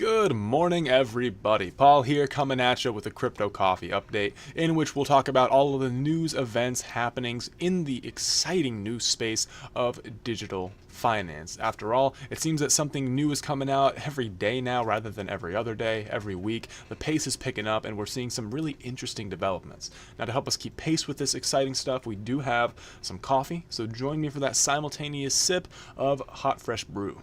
Good morning, everybody. Paul here, coming at you with a Crypto Coffee update, in which we'll talk about all of the news, events, happenings in the exciting new space of digital finance. After all, it seems that something new is coming out every day now rather than every other day, every week. The pace is picking up, and we're seeing some really interesting developments. Now, to help us keep pace with this exciting stuff, we do have some coffee, so join me for that simultaneous sip of hot, fresh brew.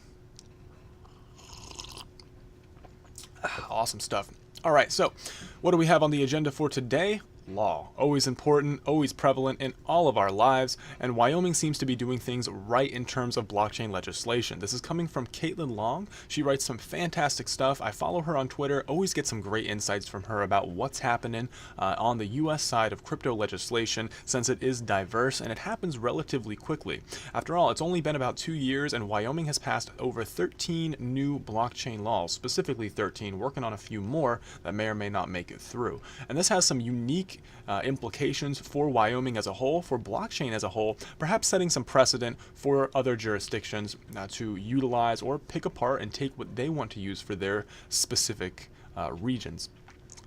Awesome stuff. All right, so what do we have on the agenda for today? Law. Always important, always prevalent in all of our lives, and Wyoming seems to be doing things right in terms of blockchain legislation. This is coming from Caitlin Long. She writes some fantastic stuff. I follow her on Twitter, always get some great insights from her about what's happening on the US side of crypto legislation, since it is diverse and it happens relatively quickly. After all, it's only been about 2 years, and Wyoming has passed over 13 new blockchain laws, specifically 13, working on a few more that may or may not make it through. And this has some unique implications for Wyoming as a whole, for blockchain as a whole, perhaps setting some precedent for other jurisdictions to utilize or pick apart and take what they want to use for their specific regions.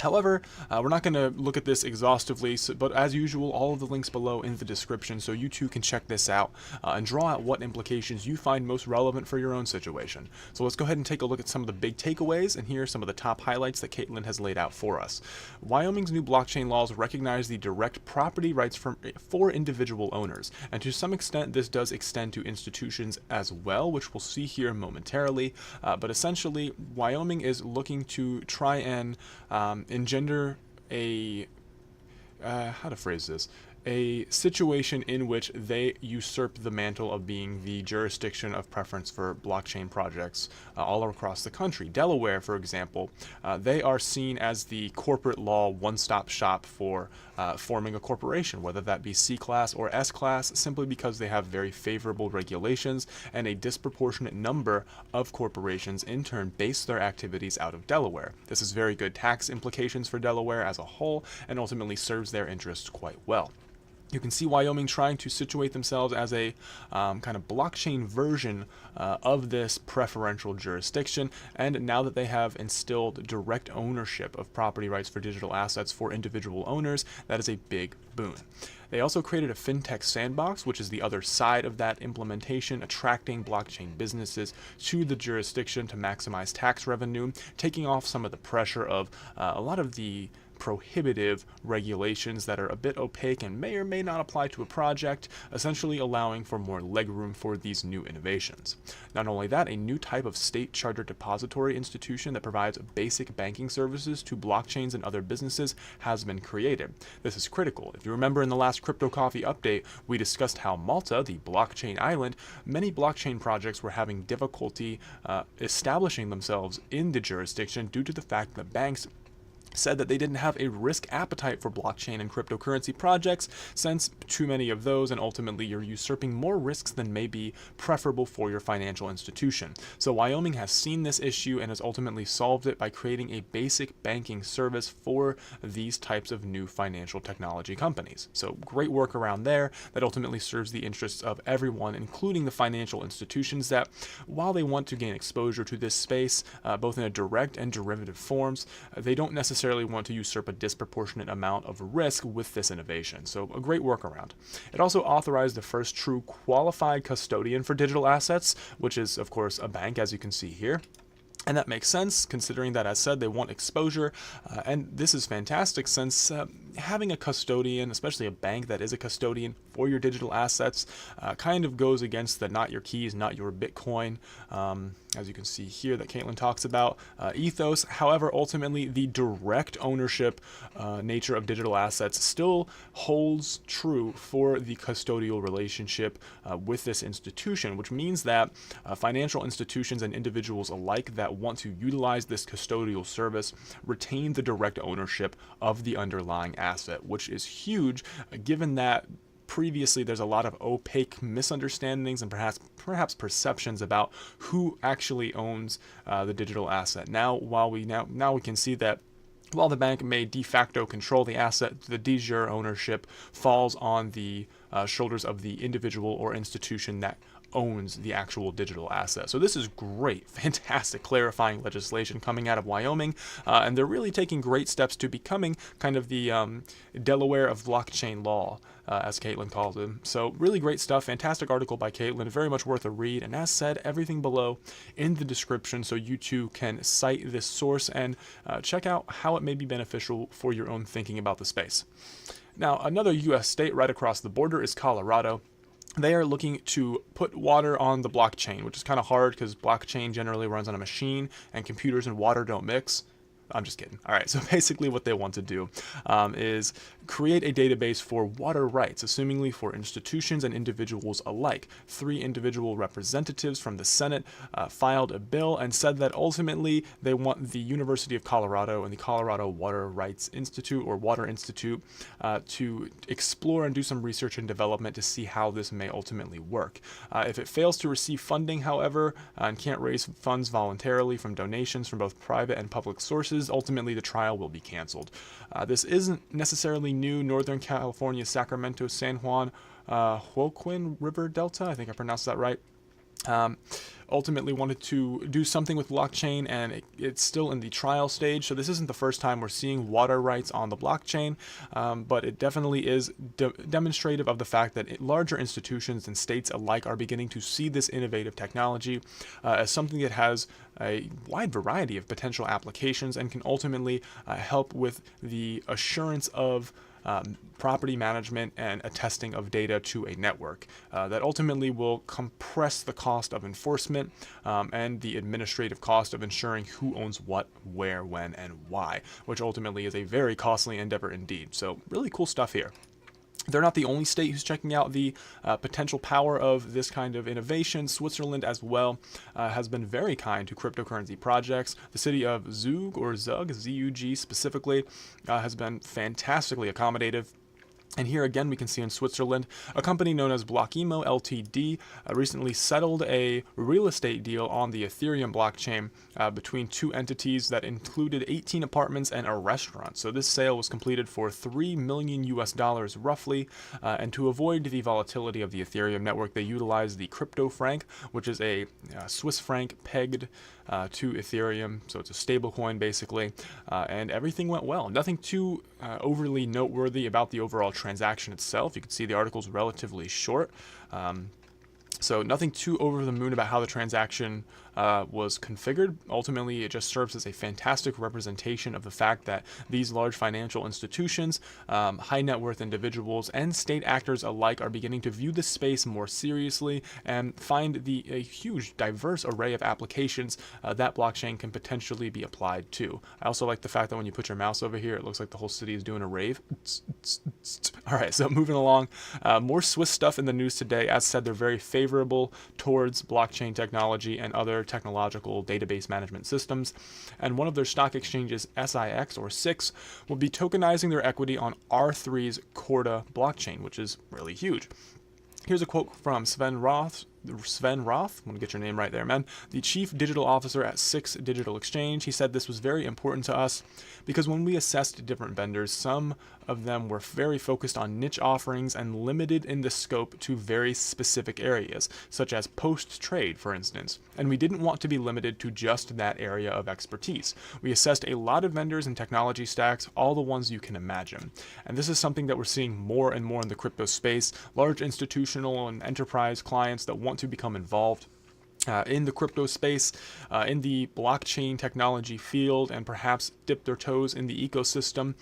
However, we're not going to look at this exhaustively, but as usual, all of the links below in the description so you too can check this out and draw out what implications you find most relevant for your own situation. So let's go ahead and take a look at some of the big takeaways, and here are some of the top highlights that Caitlin has laid out for us. Wyoming's new blockchain laws recognize the direct property rights for individual owners, and to some extent this does extend to institutions as well, which we'll see here momentarily, but essentially Wyoming is looking to try and engender a a situation in which they usurp the mantle of being the jurisdiction of preference for blockchain projects all across the country. Delaware, for example, they are seen as the corporate law one-stop shop for forming a corporation, whether that be C-class or S-class, simply because they have very favorable regulations, and a disproportionate number of corporations in turn base their activities out of Delaware. This has very good tax implications for Delaware as a whole, and ultimately serves their interests quite well. You can see Wyoming trying to situate themselves as a kind of blockchain version of this preferential jurisdiction, and now that they have instilled direct ownership of property rights for digital assets for individual owners, that is a big boon. They also created a fintech sandbox, which is the other side of that implementation, attracting blockchain businesses to the jurisdiction to maximize tax revenue, taking off some of the pressure of a lot of the prohibitive regulations that are a bit opaque and may or may not apply to a project, essentially allowing for more legroom for these new innovations. Not only that, a new type of state chartered depository institution that provides basic banking services to blockchains and other businesses has been created. This is critical. If you remember in the last Crypto Coffee update, we discussed how Malta, the blockchain island, many blockchain projects were having difficulty establishing themselves in the jurisdiction due to the fact that banks said that they didn't have a risk appetite for blockchain and cryptocurrency projects, since too many of those, and ultimately you're usurping more risks than may be preferable for your financial institution. So Wyoming has seen this issue and has ultimately solved it by creating a basic banking service for these types of new financial technology companies. So great work around there that ultimately serves the interests of everyone, including the financial institutions that, while they want to gain exposure to this space, both in a direct and derivative forms, they don't necessarily want to usurp a disproportionate amount of risk with this innovation. So a great workaround. It also authorized the first true qualified custodian for digital assets, which is of course a bank, as you can see here. And that makes sense, considering that, as said, they want exposure, and this is fantastic since having a custodian, especially a bank that is a custodian for your digital assets, kind of goes against the not your keys, not your Bitcoin, as you can see here that Caitlin talks about, ethos. However, ultimately, the direct ownership nature of digital assets still holds true for the custodial relationship with this institution, which means that financial institutions and individuals alike that want to utilize this custodial service retain the direct ownership of the underlying asset, which is huge, given that previously there's a lot of opaque misunderstandings and perhaps perceptions about who actually owns the digital asset. Now we can see that while the bank may de facto control the asset, the de jure ownership falls on the shoulders of the individual or institution that owns the actual digital asset. So this is great, fantastic, clarifying legislation coming out of Wyoming, and they're really taking great steps to becoming kind of the Delaware of blockchain law, as Caitlin calls him. So really great stuff, fantastic article by Caitlin, very much worth a read, and as said, everything below in the description so you too can cite this source and check out how it may be beneficial for your own thinking about the space. Now, another U.S. state right across the border is Colorado. They are looking to put water on the blockchain, which is kind of hard because blockchain generally runs on a machine and computers and water don't mix. I'm just kidding. All right, so basically what they want to do is create a database for water rights, assumingly for institutions and individuals alike. 3 individual representatives from the Senate filed a bill and said that ultimately they want the University of Colorado and the Colorado Water Rights Institute or Water Institute to explore and do some research and development to see how this may ultimately work. If it fails to receive funding, however, and can't raise funds voluntarily from donations from both private and public sources, ultimately the trial will be canceled. This isn't necessarily new. Northern California, Sacramento, San Juan, Joaquin River Delta, I think I pronounced that right, ultimately wanted to do something with blockchain, and it's still in the trial stage. So this isn't the first time we're seeing water rights on the blockchain, but it definitely is demonstrative of the fact that larger institutions and states alike are beginning to see this innovative technology as something that has a wide variety of potential applications and can ultimately help with the assurance of property management and attesting of data to a network that ultimately will compress the cost of enforcement and the administrative cost of ensuring who owns what, where, when, and why, which ultimately is a very costly endeavor indeed. So really cool stuff here. They're not the only state who's checking out the potential power of this kind of innovation. Switzerland as well has been very kind to cryptocurrency projects. The city of Zug, or Zug, Z-U-G specifically, has been fantastically accommodative. And here again, we can see in Switzerland, a company known as Blockimo Ltd. Recently settled a real estate deal on the Ethereum blockchain between 2 entities that included 18 apartments and a restaurant. So this sale was completed for $3 million US roughly. And to avoid the volatility of the Ethereum network, they utilized the crypto franc, which is a Swiss franc pegged to Ethereum. So it's a stable coin basically. And everything went well. Nothing too overly noteworthy about the overall transaction itself. You can see the article's relatively short. So nothing too over the moon about how the transaction was configured. Ultimately, it just serves as a fantastic representation of the fact that these large financial institutions, high net worth individuals, and state actors alike are beginning to view this space more seriously and find a huge, diverse array of applications that blockchain can potentially be applied to. I also like the fact that when you put your mouse over here, it looks like the whole city is doing a rave. All right, so moving along, more Swiss stuff in the news today. As said, they're very favorable towards blockchain technology and other technological database management systems. And one of their stock exchanges, SIX or SIX, will be tokenizing their equity on R3's Corda blockchain, which is really huge. Here's a quote from Sven Roth, I'm going to get your name right there, man, the chief digital officer at SIX Digital Exchange. He said this was very important to us because when we assessed different vendors, some of them were very focused on niche offerings and limited in the scope to very specific areas, such as post-trade, for instance. And we didn't want to be limited to just that area of expertise. We assessed a lot of vendors and technology stacks, all the ones you can imagine. And this is something that we're seeing more and more in the crypto space. Large institutional and enterprise clients that want to become involved in the crypto space, in the blockchain technology field, and perhaps dip their toes in the ecosystem,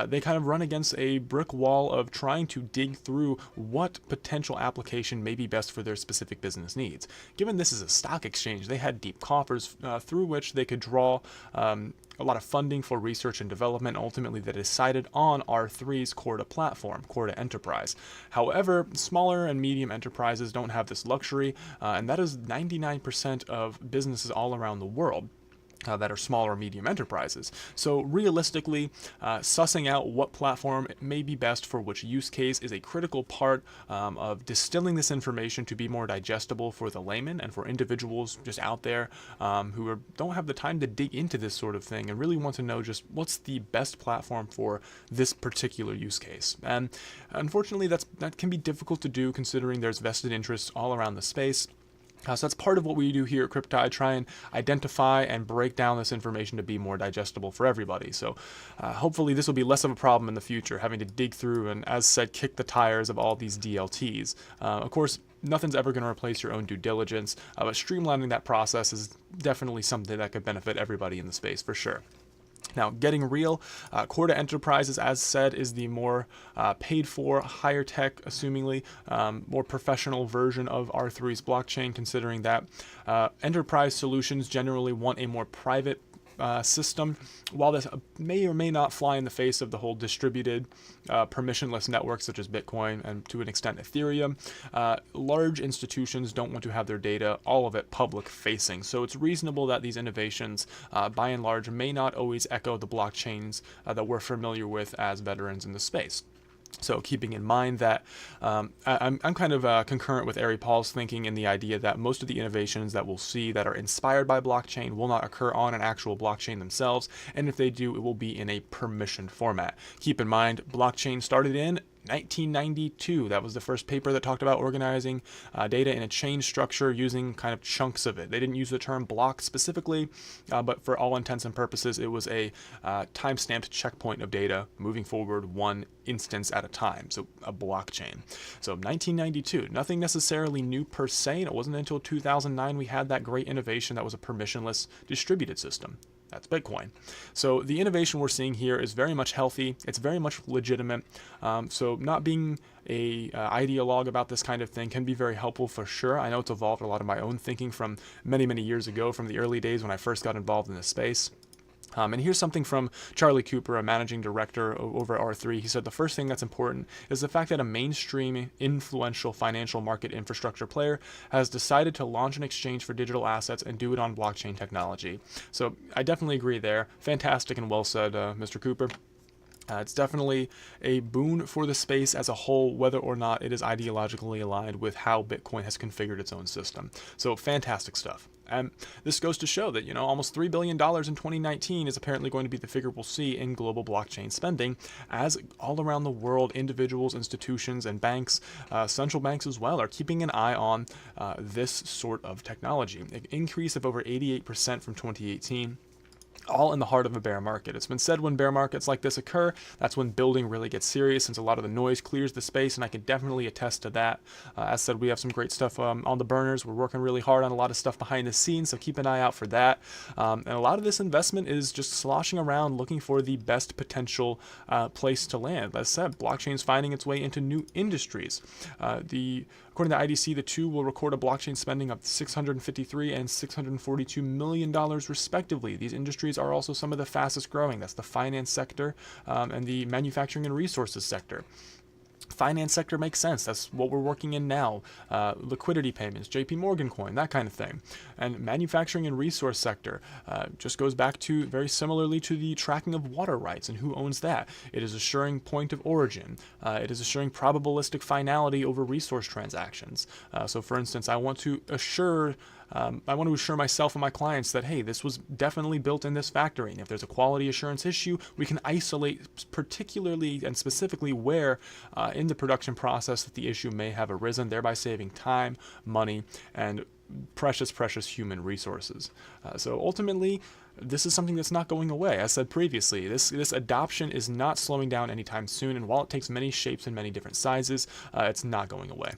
they kind of run against a brick wall of trying to dig through what potential application may be best for their specific business needs. Given this is a stock exchange, they had deep coffers through which they could draw a lot of funding for research and development. Ultimately, they decided on R3's Corda platform, Corda Enterprise. However, smaller and medium enterprises don't have this luxury, and that is 99% of businesses all around the world. That are small or medium enterprises. So realistically, sussing out what platform may be best for which use case is a critical part of distilling this information to be more digestible for the layman and for individuals just out there who don't have the time to dig into this sort of thing and really want to know just what's the best platform for this particular use case. And unfortunately, that can be difficult to do considering there's vested interests all around the space. So that's part of what we do here at Cryptide, try and identify and break down this information to be more digestible for everybody. So hopefully this will be less of a problem in the future, having to dig through and, as said, kick the tires of all these DLTs. Of course, nothing's ever going to replace your own due diligence, but streamlining that process is definitely something that could benefit everybody in the space for sure. Now, getting real, Core to Enterprises, as said, is the more paid for, higher tech, assumingly, more professional version of R3's blockchain, considering that enterprise solutions generally want a more private system. While this may or may not fly in the face of the whole distributed permissionless networks such as Bitcoin and to an extent Ethereum, large institutions don't want to have their data, all of it, public facing. So it's reasonable that these innovations, by and large, may not always echo the blockchains that we're familiar with as veterans in the space. So keeping in mind that I'm kind of concurrent with Ari Paul's thinking in the idea that most of the innovations that we'll see that are inspired by blockchain will not occur on an actual blockchain themselves, and if they do, it will be in a permissioned format. Keep in mind, blockchain started in 1992. That was the first paper that talked about organizing data in a chain structure using kind of chunks of it. They didn't use the term block specifically, but for all intents and purposes, it was a time-stamped checkpoint of data moving forward one instance at a time, so a blockchain. So 1992, nothing necessarily new per se, and it wasn't until 2009 we had that great innovation that was a permissionless distributed system. That's Bitcoin. So the innovation we're seeing here is very much healthy. It's very much legitimate. So not being a ideologue about this kind of thing can be very helpful for sure. I know it's evolved a lot of my own thinking from many, many years ago, from the early days when I first got involved in this space. And here's something from Charlie Cooper, a managing director over at R3. He said the first thing that's important is the fact that a mainstream, influential financial market infrastructure player has decided to launch an exchange for digital assets and do it on blockchain technology. So I definitely agree there. Fantastic and well said, Mr. Cooper. It's definitely a boon for the space as a whole, whether or not it is ideologically aligned with how Bitcoin has configured its own system. So fantastic stuff. And this goes to show that, almost $3 billion in 2019 is apparently going to be the figure we'll see in global blockchain spending, as all around the world, individuals, institutions, and banks, central banks as well, are keeping an eye on this sort of technology. An increase of over 88% from 2018. All in the heart of a bear market. It's been said when bear markets like this occur, that's when building really gets serious, since a lot of the noise clears the space, and I can definitely attest to that. As said, we have some great stuff on the burners. We're working really hard on a lot of stuff behind the scenes, so keep an eye out for that. And a lot of this investment is just sloshing around looking for the best potential place to land. As said, blockchain's finding its way into new industries. According to IDC, the two will record a blockchain spending of $653 and $642 million respectively. These industries are also some of the fastest growing. That's the finance sector and the manufacturing and resources sector. Finance sector makes sense. That's what we're working in now. Liquidity payments, JP Morgan coin, that kind of thing. And manufacturing and resource sector just goes back to very similarly to the tracking of water rights and who owns that. It is assuring point of origin. It is assuring probabilistic finality over resource transactions. So for instance, I want to assure myself and my clients that, hey, this was definitely built in this factory. And if there's a quality assurance issue, we can isolate particularly and specifically where in the production process that the issue may have arisen, thereby saving time, money, and precious, precious human resources. So ultimately, this is something that's not going away. As said previously, this adoption is not slowing down anytime soon. And while it takes many shapes and many different sizes, it's not going away.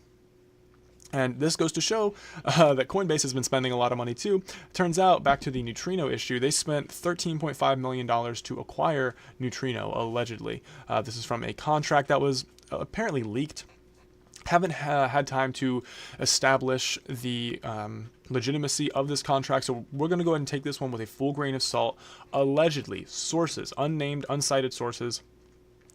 And this goes to show that Coinbase has been spending a lot of money too. Turns out, back to the neutrino issue, they spent $13.5 million to acquire neutrino, allegedly. This is from a contract that was apparently leaked. Haven't had time to establish the legitimacy of this contract, so we're going to go ahead and take this one with a full grain of salt. Allegedly, sources, unnamed, uncited sources,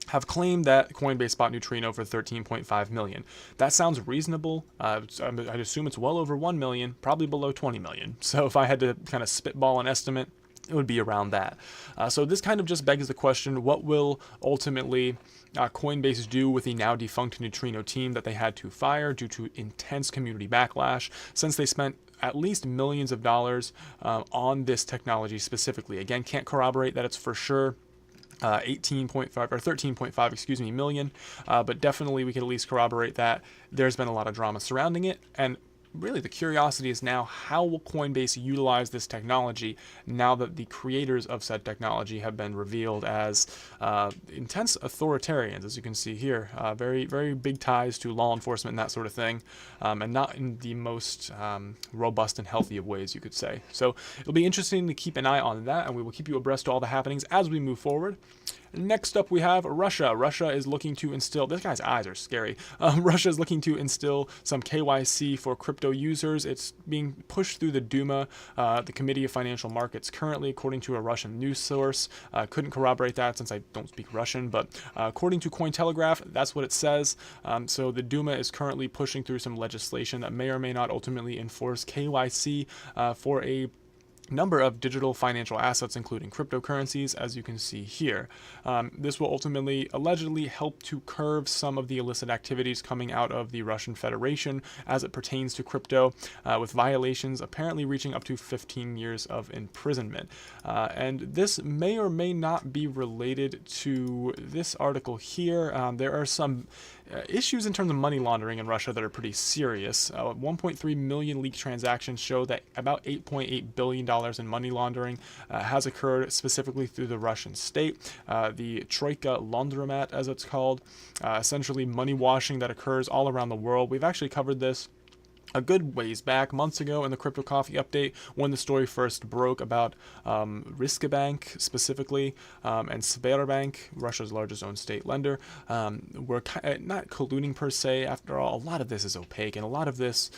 have claimed that Coinbase bought neutrino for $13.5 million. That sounds reasonable. I'd assume it's well over $1 million, probably below $20 million. So if I had to kind of spitball an estimate, it would be around that. So this kind of just begs the question, what will ultimately Coinbase do with the now defunct neutrino team that they had to fire due to intense community backlash, since they spent at least millions of dollars on this technology specifically? Again, can't corroborate that it's for sure 18.5 or 13.5, million, but definitely we can at least corroborate that there's been a lot of drama surrounding it. And really the curiosity is now, how will Coinbase utilize this technology now that the creators of said technology have been revealed as intense authoritarians, as you can see here, very, very big ties to law enforcement and that sort of thing, and not in the most robust and healthy of ways, you could say. So it'll be interesting to keep an eye on that, and we will keep you abreast to all the happenings as we move forward. Next up, we have Russia. Russia is looking to instill, this guy's eyes are scary. Russia is looking to instill some KYC for crypto users. It's being pushed through the Duma, the Committee of Financial Markets, currently, according to a Russian news source. Couldn't corroborate that since I don't speak Russian, but according to Cointelegraph, that's what it says. So the Duma is currently pushing through some legislation that may or may not ultimately enforce KYC for a number of digital financial assets, including cryptocurrencies, as you can see here. This will ultimately, allegedly, help to curb some of the illicit activities coming out of the Russian Federation as it pertains to crypto, with violations apparently reaching up to 15 years of imprisonment. And this may or may not be related to this article here. There are some issues in terms of money laundering in Russia that are pretty serious. 1.3 million leaked transactions show that about $8.8 billion in money laundering has occurred specifically through the Russian state. The Troika Laundromat, as it's called, essentially money washing that occurs all around the world. We've actually covered this a good ways back, months ago, in the Crypto Coffee update, when the story first broke about Riskabank specifically, and Sberbank, Russia's largest owned state lender, were not colluding per se. After all, a lot of this is opaque, and a lot of this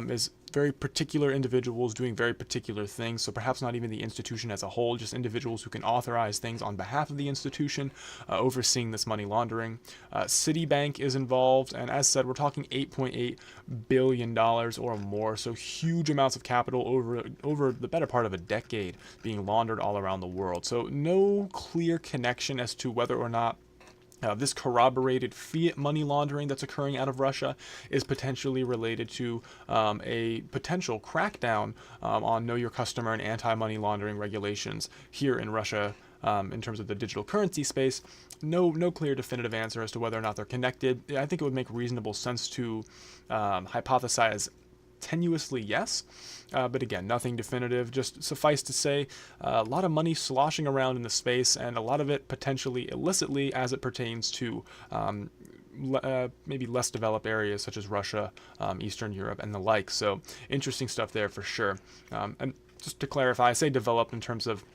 is very particular individuals doing very particular things, so perhaps not even the institution as a whole, just individuals who can authorize things on behalf of the institution, overseeing this money laundering. Citibank is involved, and as said, we're talking $8.8 billion or more, so huge amounts of capital over the better part of a decade being laundered all around the world. So no clear connection as to whether or not this corroborated fiat money laundering that's occurring out of Russia is potentially related to a potential crackdown on Know Your Customer and anti-money laundering regulations here in Russia. In terms of the digital currency space, no clear definitive answer as to whether or not they're connected. I think it would make reasonable sense to hypothesize tenuously yes, but again, nothing definitive. Just suffice to say, a lot of money sloshing around in the space, and a lot of it potentially illicitly as it pertains to maybe less developed areas such as Russia, Eastern Europe, and the like. So interesting stuff there for sure. And just to clarify, I say developed in terms of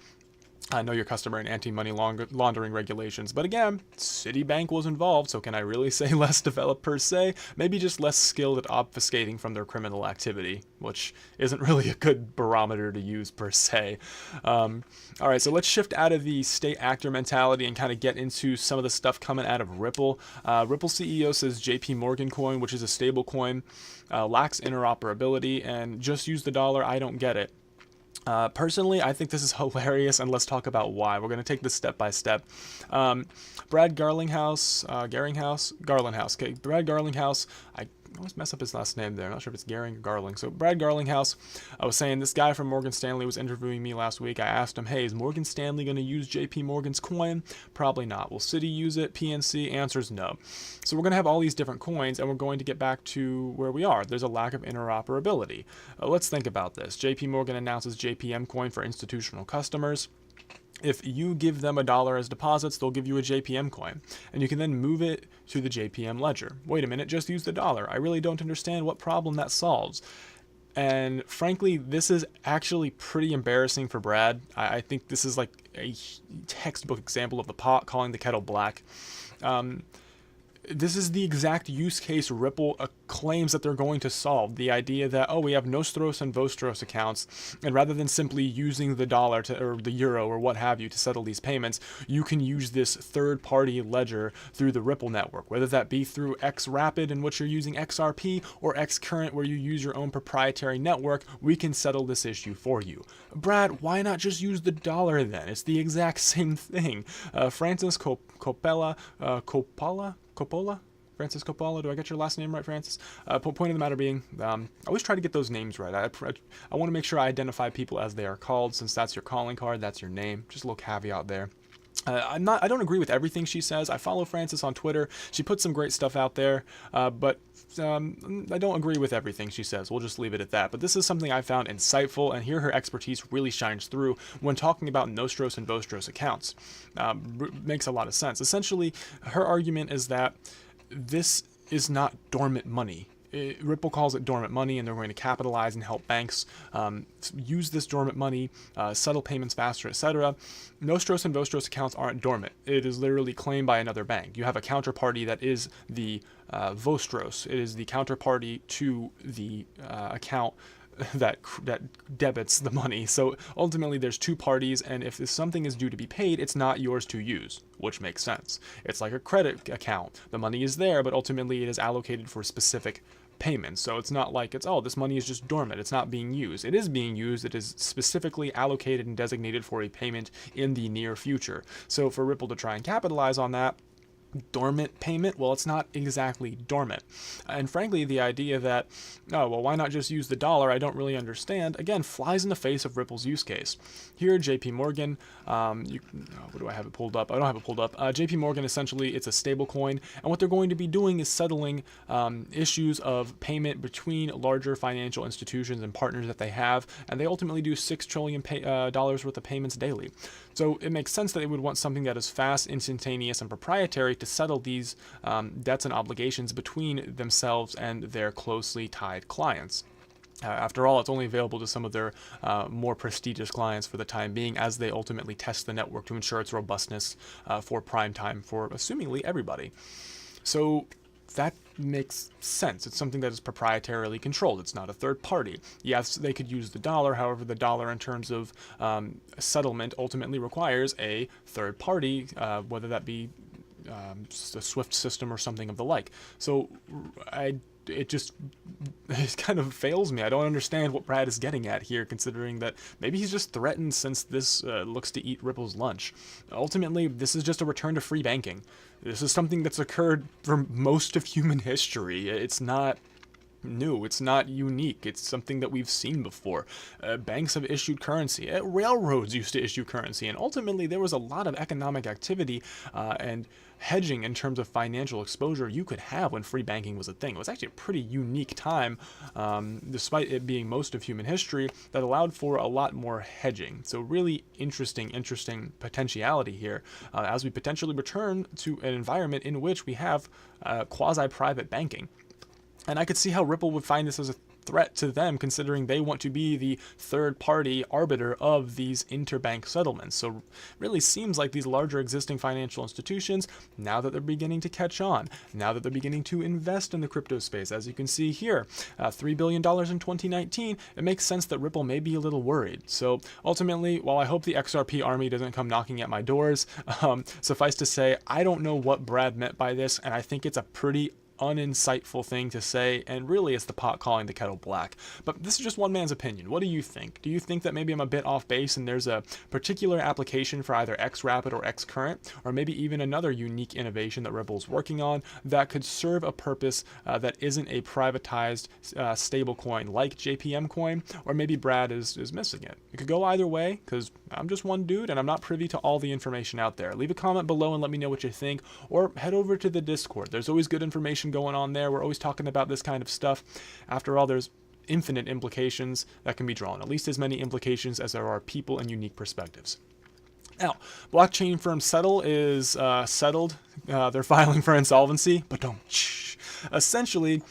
Know Your Customer and anti-money laundering regulations. But again, Citibank was involved, so can I really say less developed per se? Maybe just less skilled at obfuscating from their criminal activity, which isn't really a good barometer to use per se. All right, so let's shift out of the state actor mentality and kind of get into some of the stuff coming out of Ripple. Ripple CEO says JP Morgan coin, which is a stable coin, lacks interoperability and just use the dollar. I don't get it. Personally, I think this is hilarious, and let's talk about why. We're going to take this step by step. Brad Garlinghouse, Garlinghouse. Okay, Brad Garlinghouse. I always mess up his last name there. I'm not sure if it's Garing or Garling. So Brad Garlinghouse, I was saying this guy from Morgan Stanley was interviewing me last week. I asked him, hey, is Morgan Stanley going to use JP Morgan's coin? Probably not. Will Citi use it? PNC? Answers no. So we're going to have all these different coins, and we're going to get back to where we are. There's a lack of interoperability. Let's think about this. JP Morgan announces JPM coin for institutional customers. If you give them $1 as deposits, they'll give you a JPM coin, and you can then move it to the JPM ledger. Wait a minute, just use the dollar. I really don't understand what problem that solves. And frankly, this is actually pretty embarrassing for Brad. I think this is like a textbook example of the pot calling the kettle black. This is the exact use case Ripple claims that they're going to solve. The idea that, oh, we have Nostros and Vostros accounts, and rather than simply using the dollar or the euro or what have you to settle these payments, you can use this third-party ledger through the Ripple network, whether that be through XRapid, in which you're using XRP, or XCurrent, where you use your own proprietary network. We can settle this issue for you. Brad, why not just use the dollar then? It's the exact same thing. Francis Coppola? Francis Coppola, do I get your last name right, Francis? Point of the matter being, I always try to get those names right. I want to make sure I identify people as they are called, since that's your calling card, that's your name. Just a little caveat there. I don't agree with everything she says. I follow Frances on Twitter. She puts some great stuff out there, but I don't agree with everything she says. We'll just leave it at that. But this is something I found insightful, and here her expertise really shines through when talking about Nostros and Vostros accounts. Makes a lot of sense. Essentially, her argument is that this is not dormant money. Ripple calls it dormant money, and they're going to capitalize and help banks use this dormant money, settle payments faster, etc. Nostros and Vostros accounts aren't dormant. It is literally claimed by another bank. You have a counterparty that is the Vostros. It is the counterparty to the account that debits the money. So ultimately there's two parties, and if something is due to be paid, it's not yours to use, which makes sense. It's like a credit account. The money is there, but ultimately it is allocated for specific payments. So it's not like it's, oh, this money is just dormant, it's not being used. It is being used. It is specifically allocated and designated for a payment in the near future. So for Ripple to try and capitalize on that dormant payment, well, it's not exactly dormant. And frankly, the idea that, oh, well, why not just use the dollar, I don't really understand, again, flies in the face of Ripple's use case. Here, JP Morgan, what do I have it pulled up? I don't have it pulled up. JP Morgan, essentially, it's a stable coin, and what they're going to be doing is settling issues of payment between larger financial institutions and partners that they have, and they ultimately do $6 trillion dollars worth of payments daily. So it makes sense that they would want something that is fast, instantaneous, and proprietary to settle these debts and obligations between themselves and their closely tied clients. After all, it's only available to some of their more prestigious clients for the time being, as they ultimately test the network to ensure its robustness for prime time for assumingly everybody. So that makes sense. It's something that is proprietarily controlled. It's not a third party. Yes, they could use the dollar. However, the dollar in terms of settlement ultimately requires a third party, whether that be a SWIFT system or something of the like. So it kind of fails me. I don't understand what Brad is getting at here, considering that maybe he's just threatened since this looks to eat Ripple's lunch. Ultimately, this is just a return to free banking. This is something that's occurred for most of human history. It's not new. It's not unique. It's something that we've seen before. Banks have issued currency. Railroads used to issue currency, and ultimately there was a lot of economic activity and hedging in terms of financial exposure you could have when free banking was a thing. It was actually a pretty unique time, despite it being most of human history, that allowed for a lot more hedging. So really interesting potentiality here as we potentially return to an environment in which we have quasi-private banking. And I could see how Ripple would find this as a threat to them, considering they want to be the third-party arbiter of these interbank settlements. So it really seems like these larger existing financial institutions, now that they're beginning to catch on, now that they're beginning to invest in the crypto space, as you can see here, $3 billion in 2019, it makes sense that Ripple may be a little worried. So ultimately, while I hope the XRP army doesn't come knocking at my doors, suffice to say, I don't know what Brad meant by this, and I think it's a pretty uninsightful thing to say, and really it's the pot calling the kettle black. But this is just one man's opinion. What do you think? Do you think that maybe I'm a bit off base and there's a particular application for either xRapid or xCurrent, or maybe even another unique innovation that Ripple's working on that could serve a purpose that isn't a privatized stablecoin like JPM coin, or maybe Brad is missing it? It could go either way, because I'm just one dude and I'm not privy to all the information out there. Leave a comment below and let me know what you think, or head over to the Discord. There's always good information going on there. We're always talking about this kind of stuff. After all, there's infinite implications that can be drawn, at least as many implications as there are people and unique perspectives. Now, blockchain firm Settle is settled. They're filing for insolvency, but don't. Essentially,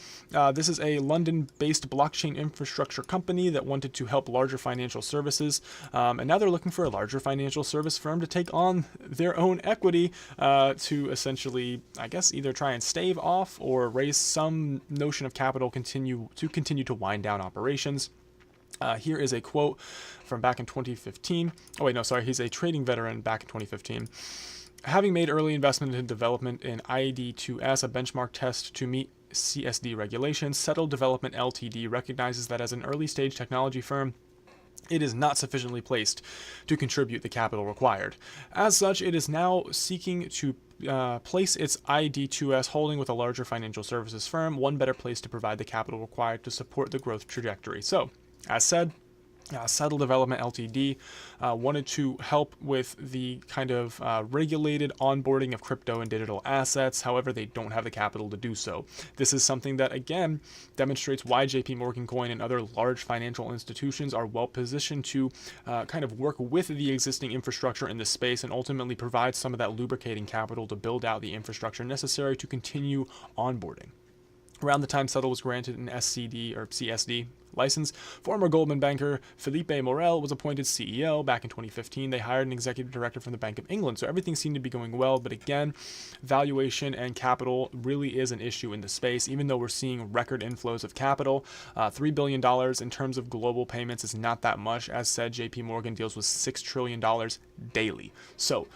this is a London-based blockchain infrastructure company that wanted to help larger financial services, and now they're looking for a larger financial service firm to take on their own equity to essentially, I guess, either try and stave off or raise some notion of capital continue to wind down operations. Here is a quote from back in 2015. Oh wait, no, sorry, he's a trading veteran back in 2015. Having made early investment in development in ID2S, a benchmark test to meet CSD regulations, Settle Development Ltd recognizes that as an early-stage technology firm, it is not sufficiently placed to contribute the capital required. As such, it is now seeking to place its ID2S holding with a larger financial services firm, one better place to provide the capital required to support the growth trajectory. So, as said, Settle Development Ltd. Wanted to help with the kind of regulated onboarding of crypto and digital assets. However, they don't have the capital to do so. This is something that, again, demonstrates why JP Morgan Coin and other large financial institutions are well positioned to kind of work with the existing infrastructure in this space and ultimately provide some of that lubricating capital to build out the infrastructure necessary to continue onboarding. Around the time Settle was granted an SCD or CSD license, former Goldman banker Felipe Morel was appointed CEO back in 2015. They hired an executive director from the Bank of England, so everything seemed to be going well. But again, valuation and capital really is an issue in the space. Even though we're seeing record inflows of capital, $3 billion in terms of global payments is not that much. As said, JP Morgan deals with $6 trillion daily. So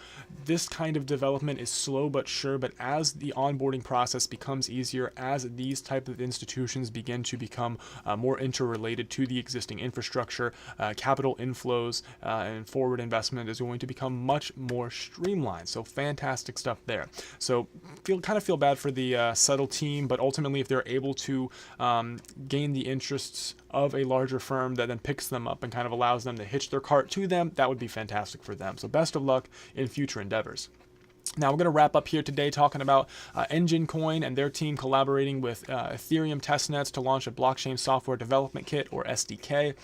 this kind of development is slow but sure, but as the onboarding process becomes easier, as these type of institutions begin to become more interrelated to the existing infrastructure, capital inflows and forward investment is going to become much more streamlined. So fantastic stuff there. So kind of feel bad for the Settle team, but ultimately if they're able to gain the interests of a larger firm that then picks them up and kind of allows them to hitch their cart to them, that would be fantastic for them. So best of luck in future endeavors. Now we're going to wrap up here today talking about Engine Coin and their team collaborating with Ethereum testnets to launch a blockchain software development kit, or SDK.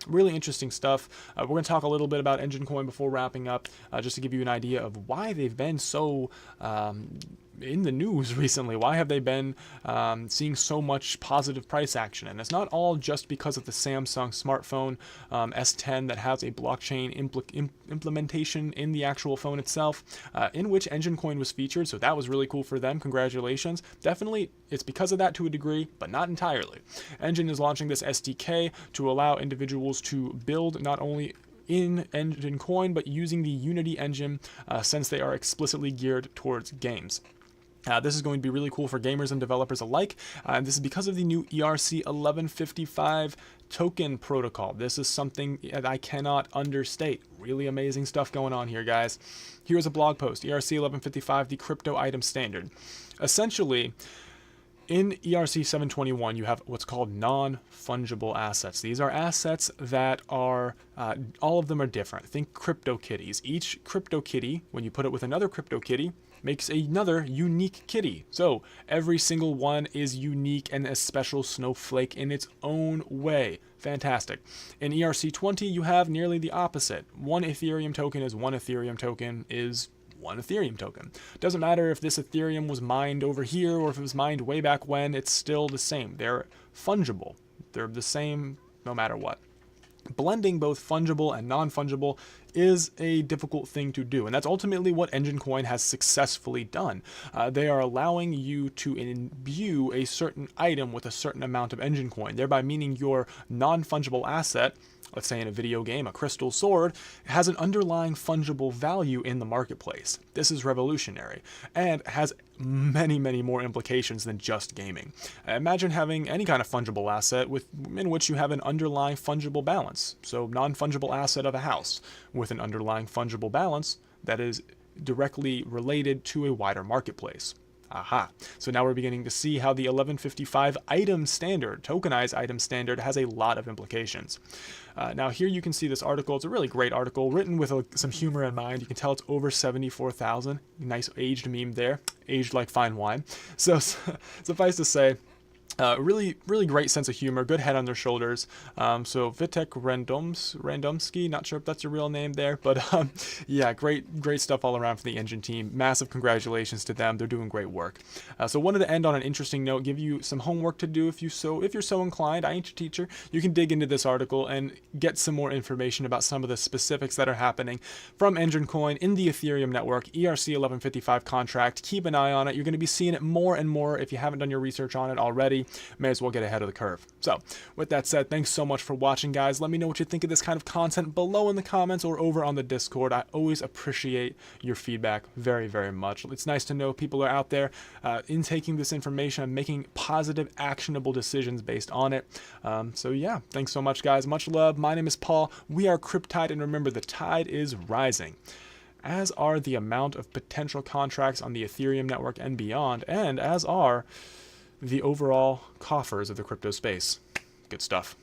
Really interesting stuff. We're going to talk a little bit about Engine Coin before wrapping up, just to give you an idea of why they've been so in the news recently. Why have they been seeing so much positive price action? And it's not all just because of the Samsung smartphone S10 that has a blockchain implementation in the actual phone itself, in which Engine Coin was featured. So that was really cool for them. Congratulations. Definitely, it's because of that to a degree, but not entirely. Engine is launching this SDK to allow individuals to build not only in Engine Coin, but using the Unity engine, since they are explicitly geared towards games. This is going to be really cool for gamers and developers alike, and this is because of the new ERC 1155 token protocol. This is something that I cannot understate. Really amazing stuff going on here, guys. Here's a blog post, ERC 1155, the crypto item standard. Essentially, in ERC 721, you have what's called non-fungible assets. These are assets that are, all of them are different. Think CryptoKitties. Each CryptoKitty, when you put it with another CryptoKitty, makes another unique kitty. So every single one is unique and a special snowflake in its own way. Fantastic. In ERC 20, you have nearly the opposite. One Ethereum token is one Ethereum token is one Ethereum token. Doesn't matter if this Ethereum was mined over here or if it was mined way back when, it's still the same. They're fungible. They're the same no matter what. Blending both fungible and non-fungible is a difficult thing to do, and that's ultimately what Engine Coin has successfully done. They are allowing you to imbue a certain item with a certain amount of Engine Coin, thereby meaning your non-fungible asset, let's say in a video game, a crystal sword, has an underlying fungible value in the marketplace. This is revolutionary and has many, many more implications than just gaming. Imagine having any kind of fungible asset in which you have an underlying fungible balance. So non-fungible asset of a house with an underlying fungible balance that is directly related to a wider marketplace. Aha. So now we're beginning to see how the 1155 item standard, tokenized item standard, has a lot of implications. Now here you can see this article. It's a really great article written with some humor in mind. You can tell it's over 74,000. Nice aged meme there. Aged like fine wine. So suffice to say, really great sense of humor, good head on their shoulders. So Vitek Randomski, not sure if that's your real name there, but yeah, great stuff all around for the Engine team. Massive congratulations to them. They're doing great work. So wanted to end on an interesting note, give you some homework to do if you're so inclined. I ain't your teacher. You can dig into this article and get some more information about some of the specifics that are happening from Engine Coin in the Ethereum network, ERC 1155 contract. Keep an eye on it. You're going to be seeing it more and more if you haven't done your research on it already. May as well get ahead of the curve. So with that said, thanks so much for watching, guys. Let me know what you think of this kind of content below in the comments or over on the Discord. I always appreciate your feedback very, very much. It's nice to know people are out there intaking this information and making positive, actionable decisions based on it. So yeah, thanks so much, guys. Much love. My name is Paul. We are Cryptide, and remember, the tide is rising, as are the amount of potential contracts on the Ethereum network and beyond, and as are the overall coffers of the crypto space. Good stuff.